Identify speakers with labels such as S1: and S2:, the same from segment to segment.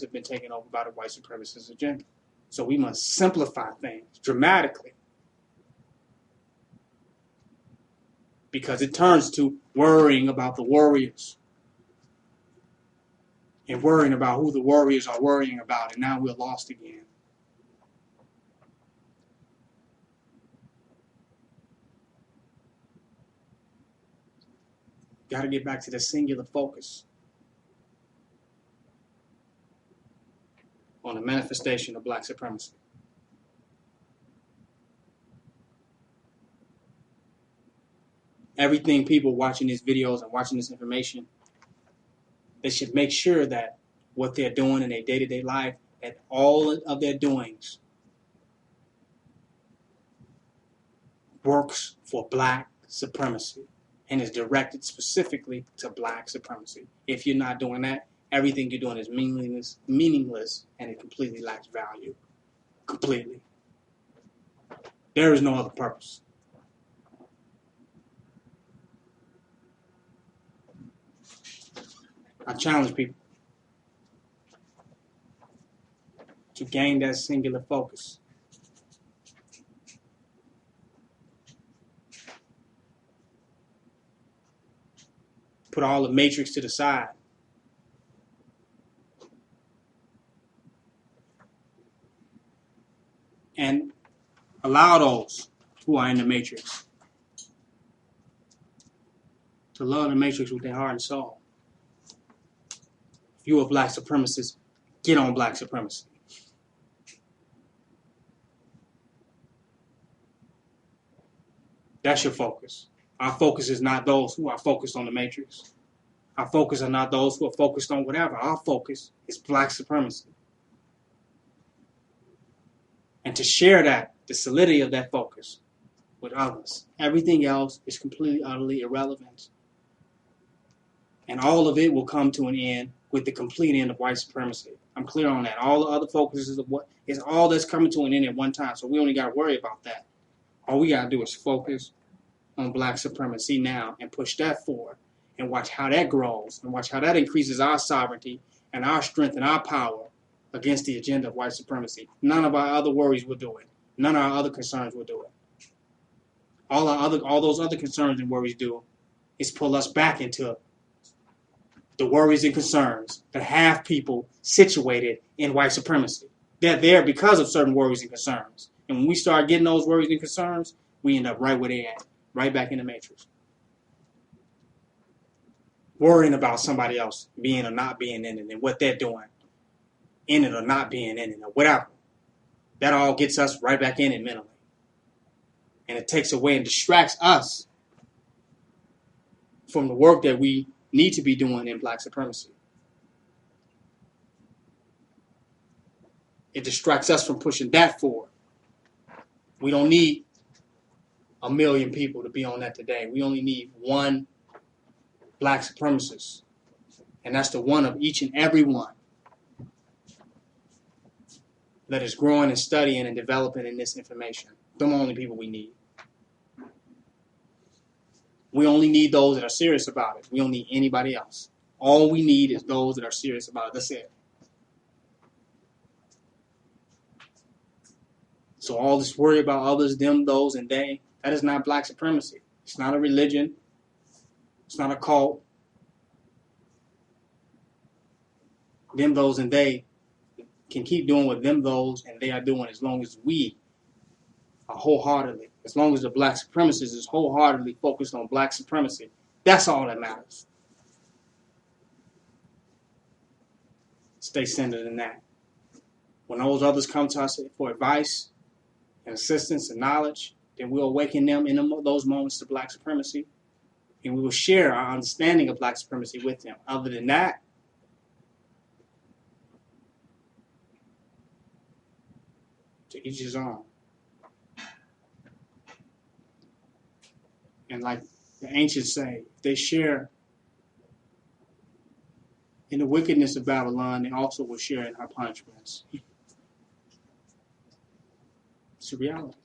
S1: have been taken over by the white supremacist agenda. So we must simplify things dramatically, because it turns to worrying about the warriors and worrying about who the warriors are worrying about, and now we're lost again. Got to get back to the singular focus on the manifestation of black supremacy. Everything people watching these videos and watching this information, they should make sure that what they're doing in their day-to-day life, that all of their doings works for black supremacy and is directed specifically to black supremacy. If you're not doing that, everything you're doing is meaningless, and it completely lacks value. Completely. There is no other purpose. I challenge people to gain that singular focus. Put all the matrix to the side. And allow those who are in the matrix to love the matrix with their heart and soul. If you're a black supremacist, get on black supremacy. That's your focus. Our focus is not those who are focused on the matrix. Our focus are not those who are focused on whatever. Our focus is black supremacy. And to share that, the solidity of that focus with others. Everything else is completely, utterly irrelevant. And all of it will come to an end with the complete end of white supremacy. I'm clear on that. All the other focuses of what is all that's coming to an end at one time. So we only got to worry about that. All we got to do is focus on black supremacy now and push that forward and watch how that grows and watch how that increases our sovereignty and our strength and our power against the agenda of white supremacy. None of our other worries will do it. None of our other concerns will do it. All those other concerns and worries do is pull us back into the worries and concerns that have people situated in white supremacy. They're there because of certain worries and concerns. And when we start getting those worries and concerns, we end up right where they're at, right back in the matrix. Worrying about somebody else being or not being in it and what they're doing, in it or not being in it or whatever. That all gets us right back in it mentally. And it takes away and distracts us from the work that we need to be doing in black supremacy. It distracts us from pushing that forward. We don't need 1 million people to be on that today. We only need one black supremacist. And that's the one of each and every one that is growing and studying and developing in this information. Them are the only people we need. We only need those that are serious about it. We don't need anybody else. All we need is those that are serious about it. That's it. So all this worry about others, them, those, and they, that is not black supremacy. It's not a religion. It's not a cult. Them, those, and they can keep doing what them, those, and they are doing as long as we are wholeheartedly, as long as the black supremacist is wholeheartedly focused on black supremacy. That's all that matters. Stay centered in that. When those others come to us for advice and assistance and knowledge, then we'll awaken them in those moments to black supremacy, and we will share our understanding of black supremacy with them. Other than that, to each his own. And like the ancients say, if they share in the wickedness of Babylon, they also will share in her punishments. It's a reality.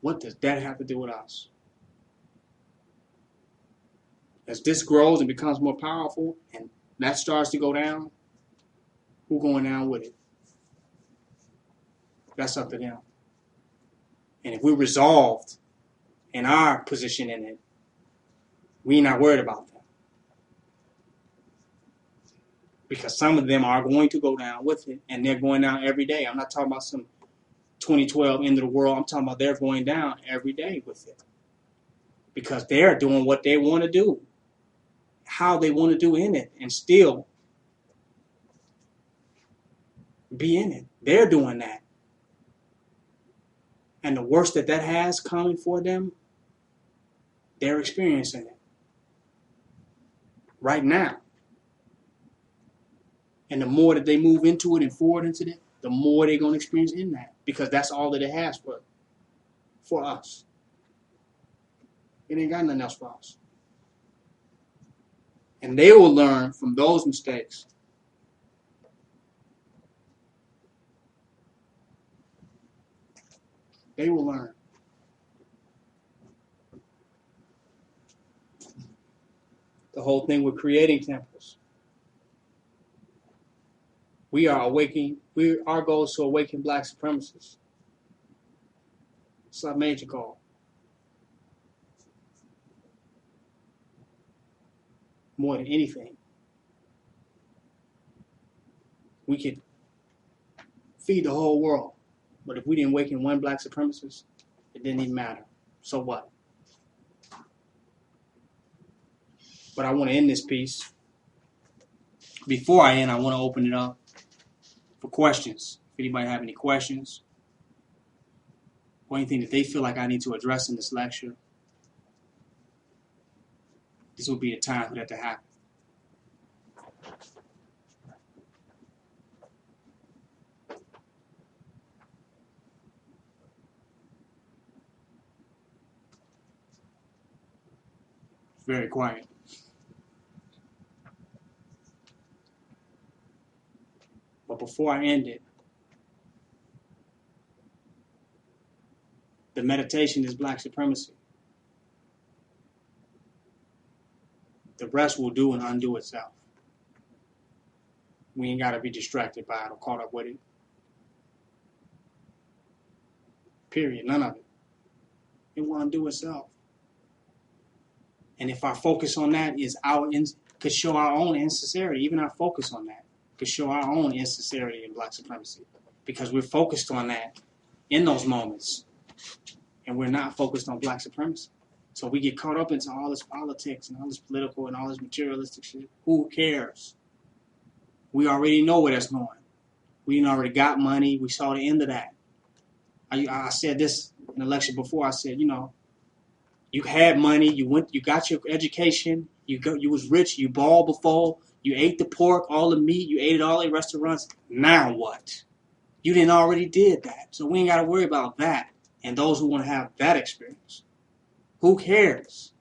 S1: What does that have to do with us? As this grows and becomes more powerful and that starts to go down, Who going down with it? That's up to them. And if we're resolved in our position in it, we're not worried about them. Because some of them are going to go down with it, and they're going down every day. I'm not talking about some 2012 end of the world. I'm talking about they're going down every day with it. Because they're doing what they want to do, how they want to do in it, and still be in it. They're doing that. And the worst that has coming for them, they're experiencing it right now. And the more that they move into it and forward into it, the more they're going to experience in that. Because that's all that it has for us. It ain't got nothing else for us. And they will learn from those mistakes. They will learn. The whole thing with creating temples. We are awakening. Our goal is to awaken black supremacists. It's our major goal. More than anything. We could feed the whole world. But if we didn't awaken one black supremacist, it didn't even matter. So what? But I want to end this piece. Before I end, I want to open it up for questions. If anybody have any questions or anything that they feel like I need to address in this lecture, this will be the time for that to happen. Very quiet. But before I end it, the meditation is black supremacy. The rest will do and undo itself. We ain't got to be distracted by it or caught up with it. Period. None of it. It will undo itself. And if our focus on that is could show our own insincerity, even our focus on that could show our own insincerity in black supremacy. Because we're focused on that in those moments. And we're not focused on black supremacy. So we get caught up into all this politics and all this political and all this materialistic shit. Who cares? We already know where that's going. We already got money. We saw the end of that. I said this in the lecture before. I said, you had money, you got your education, you was rich, you balled before, you ate the pork, all the meat, you ate it all in restaurants. Now what? You didn't already did that. So we ain't got to worry about that and those who want to have that experience. Who cares?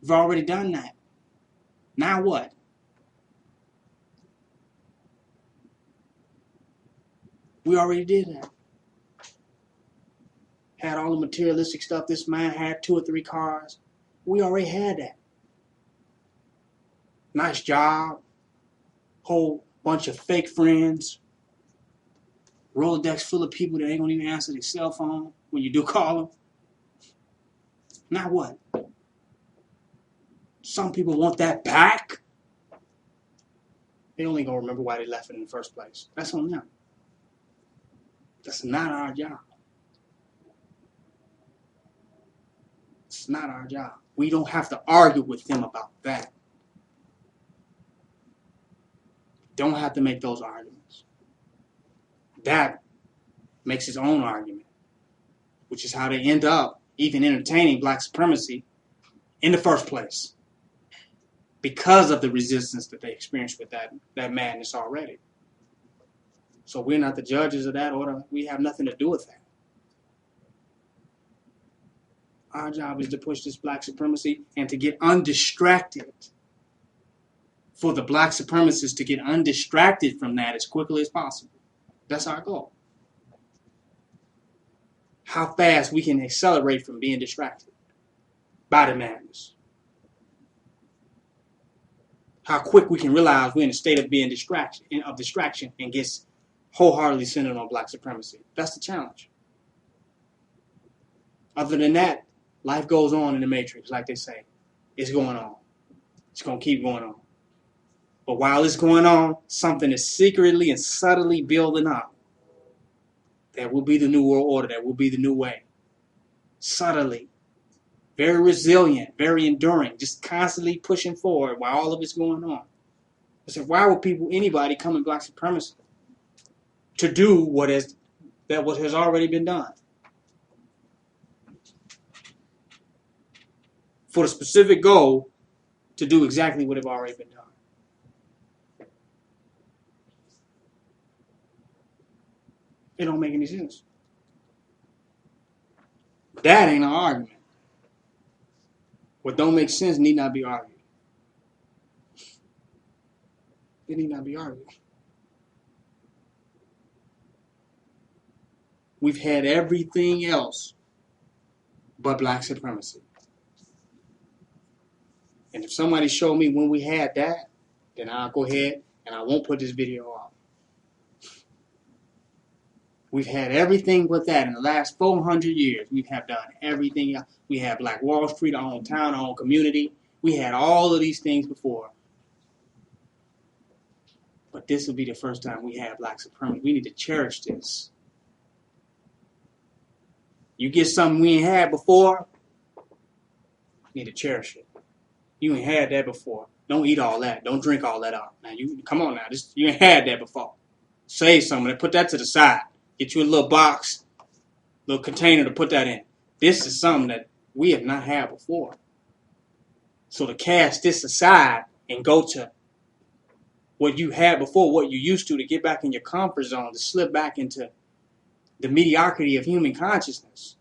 S1: We've already done that. Now what? We already did that. Had all the materialistic stuff. This man had 2 or 3 cars. We already had that. Nice job. Whole bunch of fake friends. Rolodex full of people that ain't gonna even answer their cell phone when you do call them. Now what? Some people want that back. They only gonna remember why they left it in the first place. That's on them. That's not our job. It's not our job. We don't have to argue with them about that. Don't have to make those arguments. That makes its own argument, which is how they end up even entertaining black supremacy in the first place, because of the resistance that they experienced with that madness already. So we're not the judges of that, or we have nothing to do with that. Our job is to push this black supremacy and to get undistracted. For the black supremacists to get undistracted from that as quickly as possible. That's our goal. How fast we can accelerate from being distracted by the madness. how quick we can realize we're in a state of being distraction and gets wholeheartedly centered on black supremacy. That's the challenge. Other than that, life goes on in the matrix, like they say. It's going on. It's going to keep going on. But while it's going on, something is secretly and subtly building up. That will be the new world order. That will be the new way. Subtly. Very resilient, very enduring, just constantly pushing forward while all of it's going on. I said, why would anybody come in black supremacy to do what has already been done? For the specific goal to do exactly what has already been done. It don't make any sense. That ain't an argument. What don't make sense need not be argued. It need not be argued. We've had everything else but black supremacy. And if somebody showed me when we had that, then I'll go ahead and I won't put this video out. We've had everything but that in the last 400 years. We have done everything else. We had Black Wall Street, our own town, our own community. We had all of these things before. But this will be the first time we have black supremacy. We need to cherish this. You get something we ain't had before, you need to cherish it. You ain't had that before. Don't eat all that. Don't drink all that up. Now, come on now. You ain't had that before. Save some of it. Put that to the side. Get you a little box, little container to put that in. This is something that we have not had before. So to cast this aside and go to what you had before, what you used to get back in your comfort zone, to slip back into the mediocrity of human consciousness.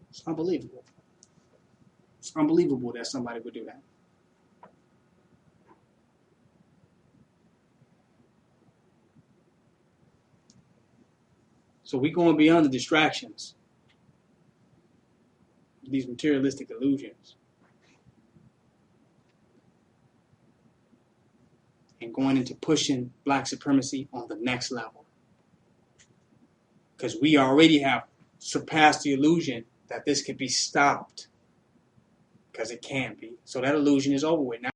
S1: It's unbelievable. It's unbelievable that somebody would do that. So we're going beyond the distractions, these materialistic illusions, and going into pushing black supremacy on the next level. Because we already have surpassed the illusion that this could be stopped. Because it can't be. So that illusion is over with now.